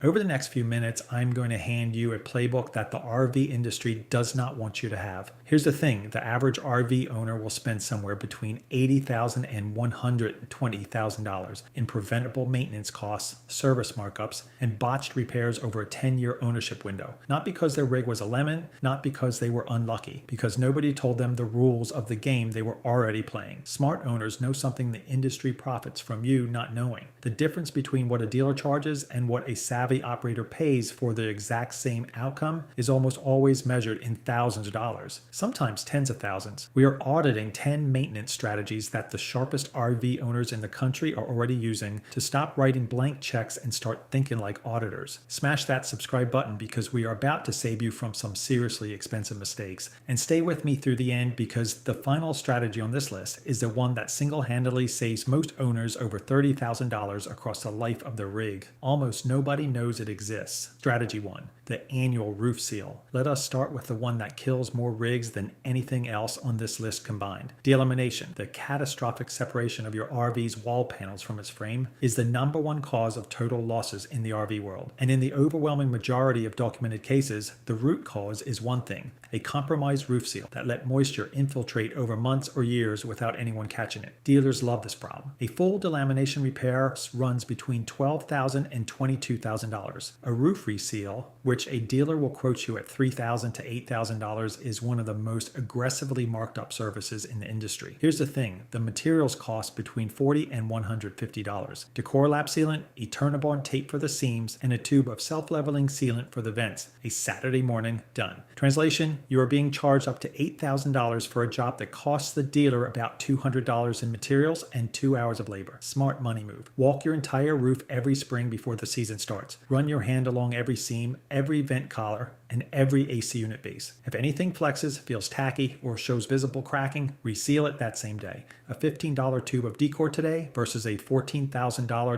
Over the next few minutes, I'm going to hand you a playbook that the RV industry does not want you to have. Here's the thing, the average RV owner will spend somewhere between $80,000 and $120,000 in preventable maintenance costs, service markups, and botched repairs over a 10-year ownership window. Not because their rig was a lemon, not because they were unlucky, because nobody told them the rules of the game they were already playing. Smart owners know something the industry profits from you not knowing. The difference between what a dealer charges and what a savvy operator pays for the exact same outcome is almost always measured in thousands of dollars, sometimes tens of thousands. We are auditing 10 maintenance strategies that the sharpest RV owners in the country are already using to stop writing blank checks and start thinking like auditors. Smash that subscribe button because we are about to save you from some seriously expensive mistakes. And stay with me through the end because the final strategy on this list is the one that single-handedly saves most owners over $30,000 across the life of their rig. Almost nobody knows it exists. Strategy 1. The annual roof seal. Let us start with the one that kills more rigs than anything else on this list combined. Delamination, the catastrophic separation of your RV's wall panels from its frame, is the number one cause of total losses in the RV world. And in the overwhelming majority of documented cases, the root cause is one thing, a compromised roof seal that let moisture infiltrate over months or years without anyone catching it. Dealers love this problem. A full delamination repair runs between $12,000 and $22,000. A roof reseal, which a dealer will quote you at $3,000 to $8,000, is one of the most aggressively marked up services in the industry. Here's the thing, the materials cost between $40 and $150. Decor lap sealant, Eternabond tape for the seams, and a tube of self-leveling sealant for the vents. A Saturday morning, done. Translation, you are being charged up to $8,000 for a job that costs the dealer about $200 in materials and 2 hours of labor. Smart money move. Walk your entire roof every spring before the season starts. Run your hand along every seam, every vent collar, and every AC unit base. If anything flexes, feels tacky, or shows visible cracking, reseal it that same day. A $15 tube of decor today versus a $14,000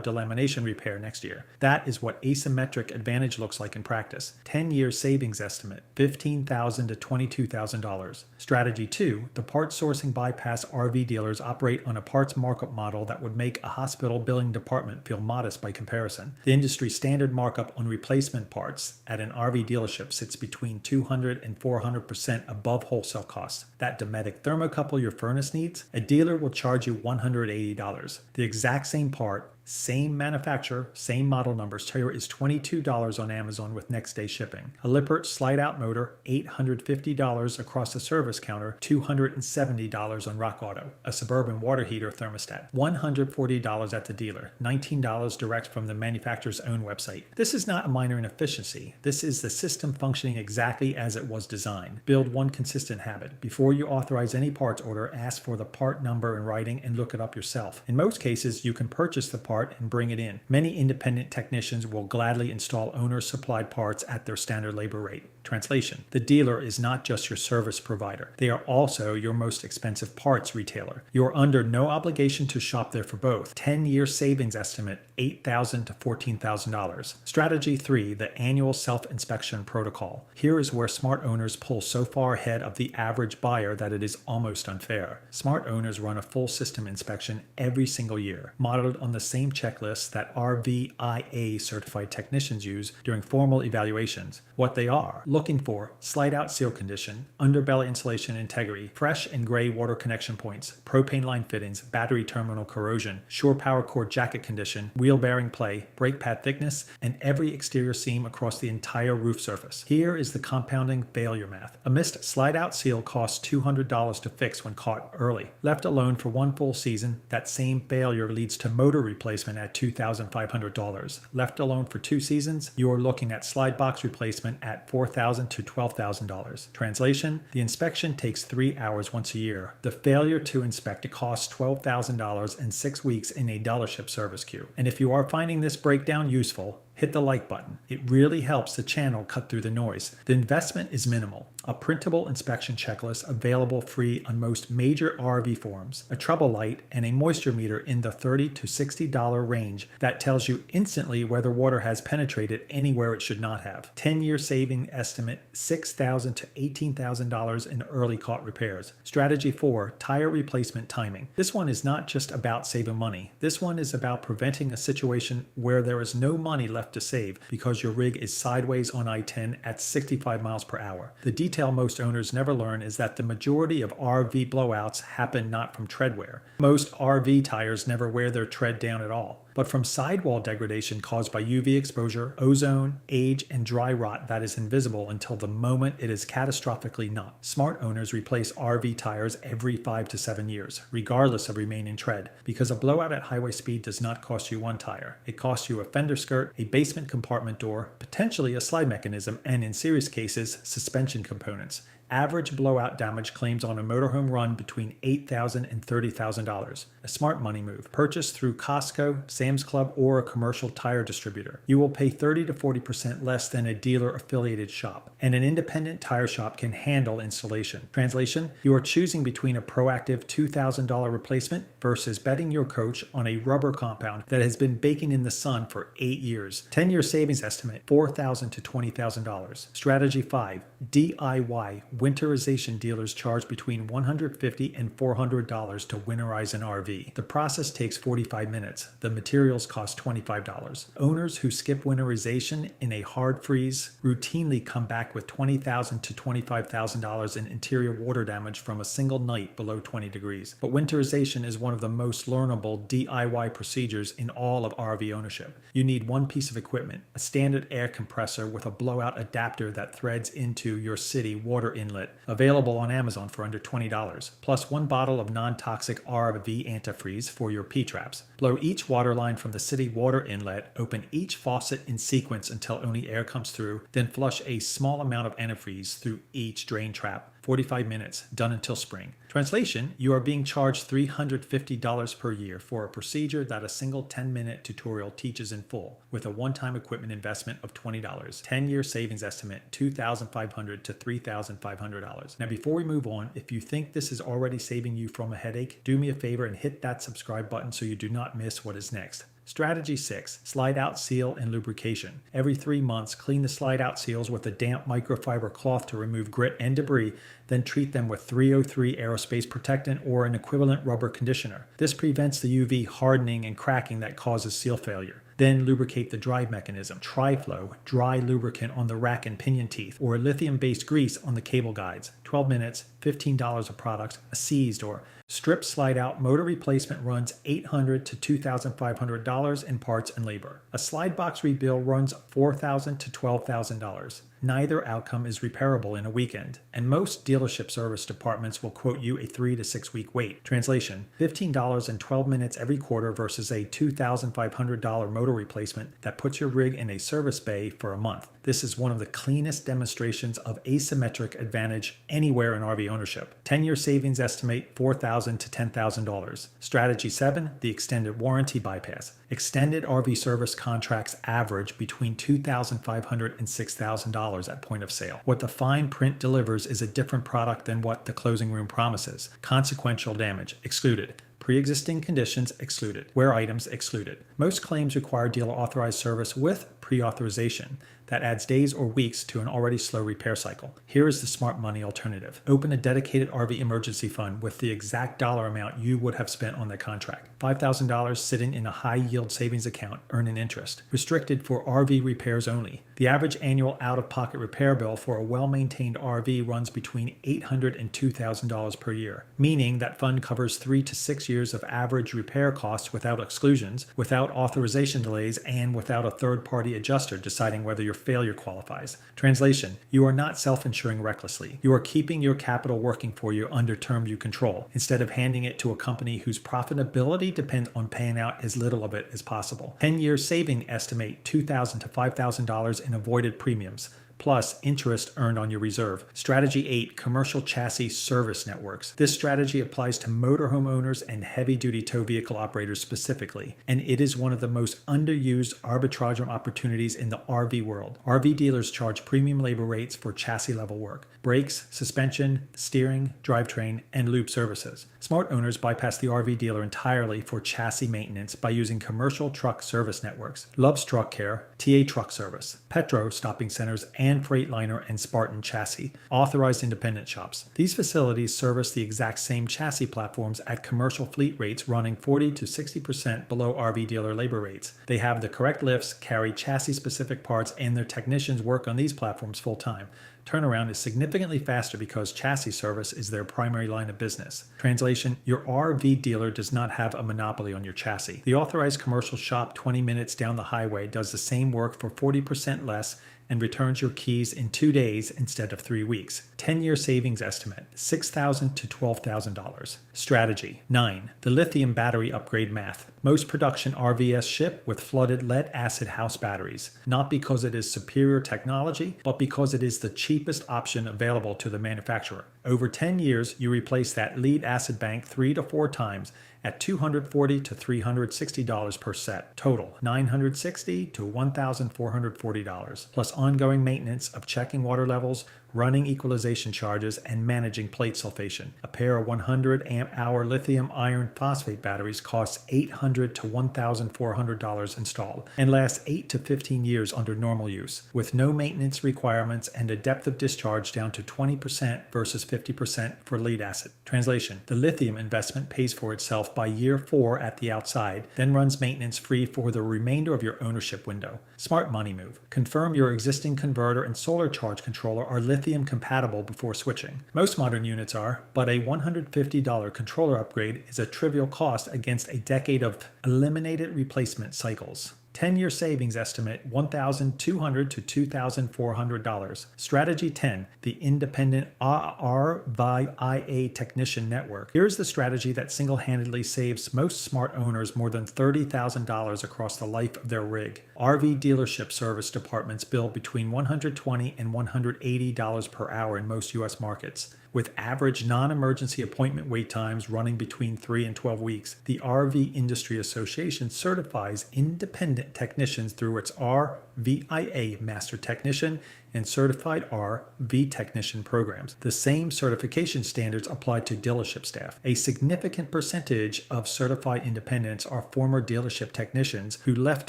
delamination repair next year. That is what asymmetric advantage looks like in practice. 10-year savings estimate, $15,000 to $22,000. Strategy 2, the parts sourcing bypass RV dealers operate on a parts markup model that would make a hospital billing department feel modest by comparison. The industry standard markup on replacement parts at an RV dealership sits between 200 and 400% above wholesale costs. That Dometic thermocouple your furnace needs, a dealer will charge you $180. The exact same part, same manufacturer, same model numbers, here is $22 on Amazon with next day shipping. A Lippert slide-out motor, $850 across the service counter, $270 on Rock Auto. A Suburban water heater thermostat, $140 at the dealer, $19 direct from the manufacturer's own website. This is not a minor inefficiency. This is the system functioning exactly as it was designed. Build one consistent habit. Before you authorize any parts order, ask for the part number in writing and look it up yourself. In most cases, you can purchase the part and bring it in. Many independent technicians will gladly install owner-supplied parts at their standard labor rate. Translation, the dealer is not just your service provider. They are also your most expensive parts retailer. You are under no obligation to shop there for both. 10-year savings estimate, $8,000 to $14,000. Strategy 3, the annual self-inspection protocol. Here is where smart owners pull so far ahead of the average buyer that it is almost unfair. Smart owners run a full system inspection every single year, modeled on the same checklist that RVIA certified technicians use during formal evaluations. What they are looking for: slide-out seal condition, underbelly insulation integrity, fresh and gray water connection points, propane line fittings, battery terminal corrosion, shore power cord jacket condition, wheel bearing play, brake pad thickness, and every exterior seam across the entire roof surface. Here is the compounding failure math. A missed slide-out seal costs $200 to fix when caught early. Left alone for one full season, that same failure leads to motor replacement at $2,500. Left alone for 2 seasons, you are looking at slide box replacement at $4,000 to $12,000. Translation, the inspection takes 3 hours once a year. The failure to inspect it costs $12,000 and 6 weeks in a dealership service queue. And if you are finding this breakdown useful, hit the like button. It really helps the channel cut through the noise. The investment is minimal. A printable inspection checklist available free on most major RV forums, a trouble light, and a moisture meter in the $30 to $60 range that tells you instantly whether water has penetrated anywhere it should not have. 10-year saving estimate, $6,000 to $18,000 in early caught repairs. Strategy 4, tire replacement timing. This one is not just about saving money. This one is about preventing a situation where there is no money left left to save because your rig is sideways on I-10 at 65 miles per hour. The detail most owners never learn is that the majority of RV blowouts happen not from tread wear. Most RV tires never wear their tread down at all, but from sidewall degradation caused by UV exposure, ozone, age, and dry rot that is invisible until the moment it is catastrophically not. Smart owners replace RV tires every 5 to 7 years, regardless of remaining tread, because a blowout at highway speed does not cost you one tire. It costs you a fender skirt, a basement compartment door, potentially a slide mechanism, and in serious cases, suspension components. Average blowout damage claims on a motorhome run between $8,000 and $30,000. A smart money move. Purchased through Costco, Sam's Club, or a commercial tire distributor. You will pay 30 to 40% less than a dealer-affiliated shop, and an independent tire shop can handle installation. Translation, you are choosing between a proactive $2,000 replacement versus betting your coach on a rubber compound that has been baking in the sun for 8 years. 10-year savings estimate, $4,000 to $20,000. Strategy 5, DIY. Winterization dealers charge between $150 and $400 to winterize an RV. The process takes 45 minutes. The materials cost $25. Owners who skip winterization in a hard freeze routinely come back with $20,000 to $25,000 in interior water damage from a single night below 20 degrees. But winterization is one of the most learnable DIY procedures in all of RV ownership. You need one piece of equipment, a standard air compressor with a blowout adapter that threads into your city water inlet, available on Amazon for under $20, plus one bottle of non-toxic RV antifreeze for your P-traps. Blow each water line from the city water inlet, open each faucet in sequence until only air comes through, then flush a small amount of antifreeze through each drain trap. 45 minutes, done until spring. Translation, you are being charged $350 per year for a procedure that a single 10-minute tutorial teaches in full, with a one-time equipment investment of $20. 10-year savings estimate, $2,500 to $3,500. Now before we move on, if you think this is already saving you from a headache, do me a favor and hit that subscribe button so you do not miss what is next. Strategy 6, slide out seal and lubrication. Every 3 months, clean the slide out seals with a damp microfiber cloth to remove grit and debris, then treat them with 303 aerospace protectant or an equivalent rubber conditioner. This prevents the UV hardening and cracking that causes seal failure. Then lubricate the drive mechanism. Tri-Flow, dry lubricant on the rack and pinion teeth, or lithium-based grease on the cable guides. 12 minutes, $15 a product, a seized or strip slide out motor replacement runs $800 to $2,500 in parts and labor. A slide box rebuild runs $4,000 to $12,000. Neither outcome is repairable in a weekend, and most dealership service departments will quote you a 3 to 6 week wait. Translation, $15 and 12 minutes every quarter versus a $2,500 motor replacement that puts your rig in a service bay for a month. This is one of the cleanest demonstrations of asymmetric advantage anywhere in RV ownership. 10-year savings estimate $4,000 to $10,000. Strategy 7, the extended warranty bypass. Extended RV service contracts average between $2,500 and $6,000 at point of sale. What the fine print delivers is a different product than what the closing room promises. Consequential damage excluded. Pre-existing conditions excluded. Wear items excluded. Most claims require dealer authorized service with pre-authorization. That adds days or weeks to an already slow repair cycle. Here is the smart money alternative. Open a dedicated RV emergency fund with the exact dollar amount you would have spent on the contract. $5,000 sitting in a high-yield savings account, earning interest. Restricted for RV repairs only. The average annual out-of-pocket repair bill for a well-maintained RV runs between $800 and $2,000 per year, meaning that fund covers 3 to 6 years of average repair costs without exclusions, without authorization delays, and without a third-party adjuster deciding whether your failure qualifies. Translation, you are not self-insuring recklessly. You are keeping your capital working for you under terms you control, instead of handing it to a company whose profitability depends on paying out as little of it as possible. 10-year saving estimate $2,000 to $5,000 in avoided premiums, plus interest earned on your reserve. Strategy 8, commercial chassis service networks. This strategy applies to motorhome owners and heavy-duty tow vehicle operators specifically, and it is one of the most underused arbitrage opportunities in the RV world. RV dealers charge premium labor rates for chassis-level work, brakes, suspension, steering, drivetrain, and lube services. Smart owners bypass the RV dealer entirely for chassis maintenance by using commercial truck service networks, Love's Truck Care, TA Truck Service, Petro Stopping Centers, and and Freightliner and Spartan Chassis, authorized independent shops. These facilities service the exact same chassis platforms at commercial fleet rates running 40 to 60% below RV dealer labor rates. They have the correct lifts, carry chassis-specific parts, and their technicians work on these platforms full-time. Turnaround is significantly faster because chassis service is their primary line of business. Translation: your RV dealer does not have a monopoly on your chassis. The authorized commercial shop 20 minutes down the highway does the same work for 40% less and returns your keys in 2 days instead of 3 weeks. 10-year savings estimate, $6,000 to $12,000. Strategy: 9. The lithium battery upgrade math. Most production RVs ship with flooded lead-acid house batteries, not because it is superior technology, but because it is the cheapest option available to the manufacturer. Over 10 years, you replace that lead-acid bank 3 to 4 times at $240 to $360 per set. Total, $960 to $1,440, plus ongoing maintenance of checking water levels, running equalization charges, and managing plate sulfation. A pair of 100 amp-hour lithium iron phosphate batteries costs $800 to $1,400 installed and lasts 8 to 15 years under normal use, with no maintenance requirements and a depth of discharge down to 20% versus 50% for lead acid. Translation: the lithium investment pays for itself by year 4 at the outside, then runs maintenance free for the remainder of your ownership window. Smart money move. Confirm your existing converter and solar charge controller are lithium compatible before switching. Most modern units are, but a $150 controller upgrade is a trivial cost against a decade of eliminated replacement cycles. 10-year savings estimate $1,200 to $2,400. Strategy 10, the independent RVIA technician network. Here's the strategy that single-handedly saves most smart owners more than $30,000 across the life of their rig. RV dealership service departments bill between $120 and $180 per hour in most U.S. markets, with average non-emergency appointment wait times running between 3 and 12 weeks. The RV Industry Association certifies independent technicians through its RVIA Master Technician and Certified RV Technician programs. The same certification standards apply to dealership staff. A significant percentage of certified independents are former dealership technicians who left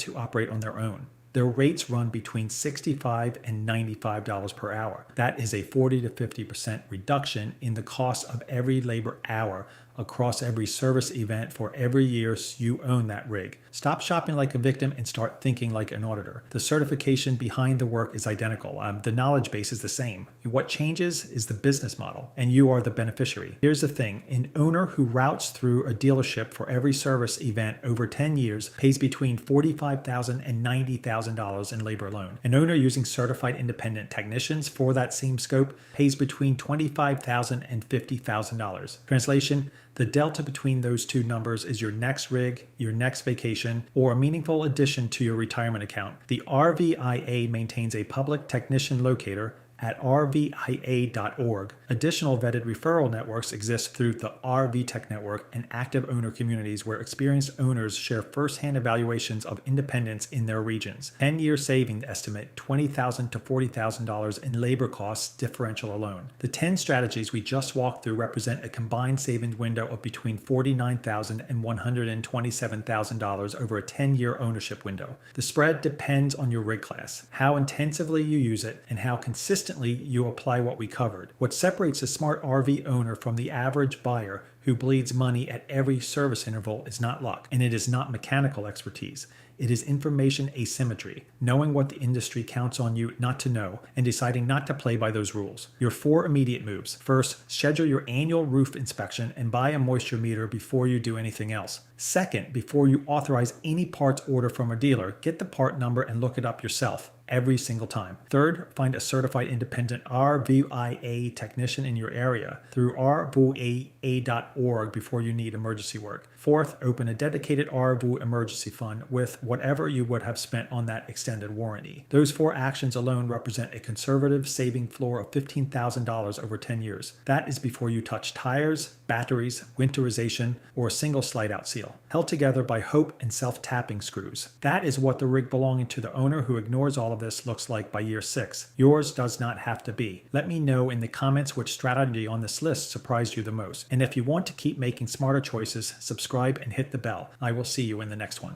to operate on their own. Their rates run between $65 and $95 per hour. That is a 40 to 50% reduction in the cost of every labor hour across every service event for every year you own that rig. Stop shopping like a victim and start thinking like an auditor. The certification behind the work is identical. The knowledge base is the same. What changes is the business model, and you are the beneficiary. Here's the thing. An owner who routes through a dealership for every service event over 10 years pays between $45,000 and $90,000 in labor alone. An owner using certified independent technicians for that same scope pays between $25,000 and $50,000. Translation: the delta between those two numbers is your next rig, your next vacation, or a meaningful addition to your retirement account. The RVIA maintains a public technician locator at rvia.org. Additional vetted referral networks exist through the RV Tech Network and active owner communities where experienced owners share firsthand evaluations of independence in their regions. 10-year saving estimate $20,000 to $40,000 in labor costs differential alone. The 10 strategies we just walked through represent a combined savings window of between $49,000 and $127,000 over a 10-year ownership window. The spread depends on your rig class, how intensively you use it, and how consistently you apply what we covered. What separates a smart RV owner from the average buyer who bleeds money at every service interval is not luck, and it is not mechanical expertise. It is information asymmetry, knowing what the industry counts on you not to know, and deciding not to play by those rules. Your 4 immediate moves. First, schedule your annual roof inspection and buy a moisture meter before you do anything else. Second, before you authorize any parts order from a dealer, get the part number and look it up yourself every single time. Third, find a certified independent RVIA technician in your area through rvia.org before you need emergency work. Fourth, open a dedicated RV emergency fund with whatever you would have spent on that extended warranty. Those 4 actions alone represent a conservative saving floor of $15,000 over 10 years. That is before you touch tires, batteries, winterization, or a single slide-out seal, held together by hope and self-tapping screws. That is what the rig belonging to the owner who ignores all of this looks like by year 6. Yours does not have to be. Let me know in the comments which strategy on this list surprised you the most. And if you want to keep making smarter choices, subscribe and hit the bell. I will see you in the next one.